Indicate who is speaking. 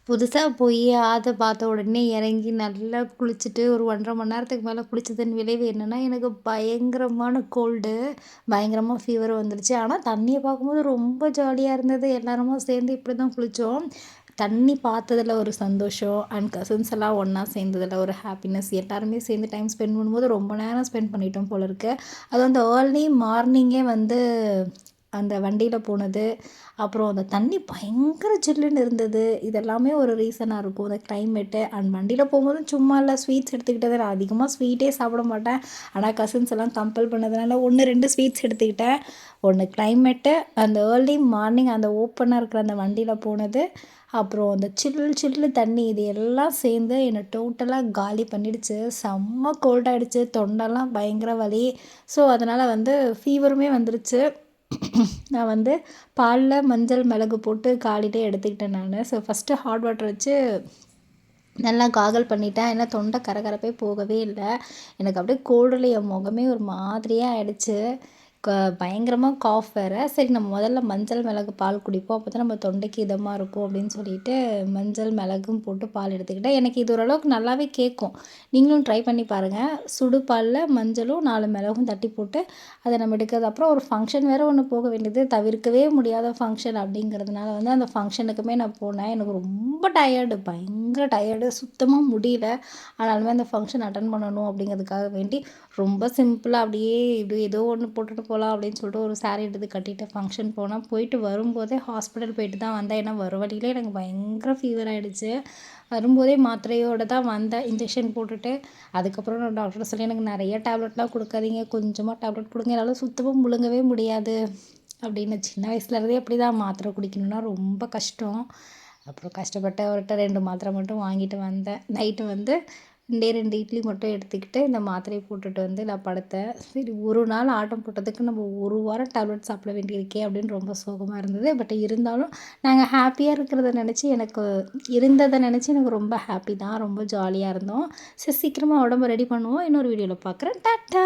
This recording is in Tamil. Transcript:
Speaker 1: புதுசா போயி ஆத்த பார்த்த உடனே இறங்கி நல்லா குளிச்சுட்டு ஒரு 1 1/2 மணி நேரத்துக்கு மேல குளிச்சதன் விளைவு என்னன்னா, எனக்கு பயங்கரமான கோல்டு. பயங்கரமா ஃபீவர் வந்துருச்சு. ஆனா தண்ணிய பார்க்கும்போது ரொம்ப ஜாலியா இருந்தது. எல்லாருமா சேர்ந்து இப்படிதான் குளிச்சோம். தண்ணி பார்த்ததுல ஒரு சந்தோஷம் அண்ட் கசின்ஸ் எல்லாம் ஒண்ணா சேர்ந்ததுல ஒரு ஹாப்பினஸ். எல்லாருமே சேர்ந்து டைம் ஸ்பெண்ட் பண்ணும்போது ரொம்ப நேரம் ஸ்பெண்ட் பண்ணிட்டோம் போல இருக்கு. அதுவும் அந்த ஏர்லி மார்னிங்கே வந்து அந்த வண்டியில போனது, அப்புறம் அந்த தண்ணி பயங்கர ஜில்லுன்னு இருந்தது. இதெல்லாமே ஒரு ரீசனா இருக்கும். அந்த கிளைமேட்டு அண்ட் வண்டியில போகும்போது சும்மா இல்ல ஸ்வீட்ஸ் எடுத்துக்கிட்டது. நான் அதிகமா ஸ்வீட்டே சாப்பிட மாட்டேன். ஆனா கசின்ஸ் எல்லாம் கம்பல் பண்ணதுனால 1, 2 ஸ்வீட்ஸ் எடுத்துக்கிட்டேன். ஒண்ணு கிளைமேட்டு, அந்த ஏர்லி மார்னிங் அந்த ஓப்பனா இருக்கிற அந்த வண்டியில போனது, அப்புறம் அந்த சில்லு தண்ணி இது எல்லாம் சேர்ந்து என்ன டோட்டலா காலி பண்ணிடுச்சு. செம்ம கோல்ட் ஆயிடுச்சு. தொண்டெல்லாம் பயங்கர வலி. ஸோ அதனால வந்து ஃபீவருமே வந்துருச்சு. நான் வந்து பால்ல மஞ்சள், மிளகு போட்டு காலையிலே எடுத்துக்கிட்டேன் நானு. ஸோ ஃபஸ்ட்டு ஹாட் வாட்டர் வச்சு நல்லா காகல் பண்ணிட்டேன். ஏன்னா தொண்டை கரகரப்பே போகவே இல்ல. எனக்கு அப்படியே கோல்டுல என் முகமே ஒரு மாதிரியா ஆயிடுச்சு. க பயங்கரமா காஃப் வேற. சரி நம்ம முதல்ல மஞ்சள், மிளகு பால் குடிப்போம். அப்பதான் நம்ம தொண்டைக்கு இதமா இருக்கும் அப்படின்னு சொல்லிட்டு மஞ்சள், மிளகும் போட்டு பால் எடுத்துக்கிட்டேன். எனக்கு இது ஓரளவுக்கு நல்லாவே கேட்கும். நீங்களும் ட்ரை பண்ணி பாருங்க. சுடு பால்ல மஞ்சளும் 4 மிளகும் தட்டி போட்டு அத நம்ம எடுக்கிறது. அப்புறம் ஒரு ஃபங்ஷன் வேற ஒண்ணு போக வேண்டியது. தவிர்க்கவே முடியாத ஃபங்ஷன் அப்படிங்கிறதுனால வந்து அந்த ஃபங்ஷனுக்குமே நான் போனேன். எனக்கு ரொம்ப டயர்டு. பயங்கர டயர்டு. சுத்தமா முடியல. ஆனாலுமே அந்த ஃபங்ஷன் அட்டெண்ட் பண்ணணும் அப்படிங்கிறதுக்காக வேண்டி ரொம்ப சிம்பிளா அப்படியே இது ஏதோ ஒண்ணு போட்டுட்டு போலாம் அப்படின்னு சொல்லிட்டு ஒரு சாரி எடுத்து கட்டிட்டு ஃபங்ஷன் போனேன். போயிட்டு வரும்போதே ஹாஸ்பிட்டல் போயிட்டு தான் வந்தேன். ஏன்னா வர வழியிலே எனக்கு பயங்கர ஃபீவர் ஆயிடுச்சு. வரும்போதே மாத்திரையோட தான் வந்தேன். இன்ஜெக்ஷன் போட்டுட்டு. அதுக்கப்புறம் நான் டாக்டர் சொல்லி எனக்கு நிறைய டேப்லெட்லாம் கொடுக்காதீங்க. கொஞ்சமா டேப்லெட் கொடுங்க. என்னால் சுத்தமா முழுங்கவே முடியாது அப்படின்னு. சின்ன வயசுலேருந்தே அப்படி தான் மாத்திரை குடிக்கணும்னா ரொம்ப கஷ்டம். அப்புறம் கஷ்டப்பட்டு அவர்கிட்ட 2 மாத்திரை மட்டும் வாங்கிட்டு வந்தேன். நைட்டு வந்து 2 இட்லி மட்டும் எடுத்துக்கிட்டு இந்த மாத்திரையை போட்டுட்டு வந்து நான் படுத்தேன். சரி ஒரு நாள் ஆட்டம் போட்டதுக்கு நம்ம ஒரு வாரம் டேப்லெட் சாப்பிட வேண்டியிருக்கே அப்படின்னு ரொம்ப சோகமாக இருந்தது. பட் இருந்தாலும் நாங்கள் ஹாப்பியாக இருக்கிறத நினச்சி இருந்ததை நினச்சி எனக்கு ரொம்ப ஹாப்பி தான். ரொம்ப ஜாலியாக இருந்தோம். சரி சீக்கிரமாக உடம்பு ரெடி பண்ணுவோம். இன்னொரு வீடியோவில் பார்க்குறேன். டாட்டா.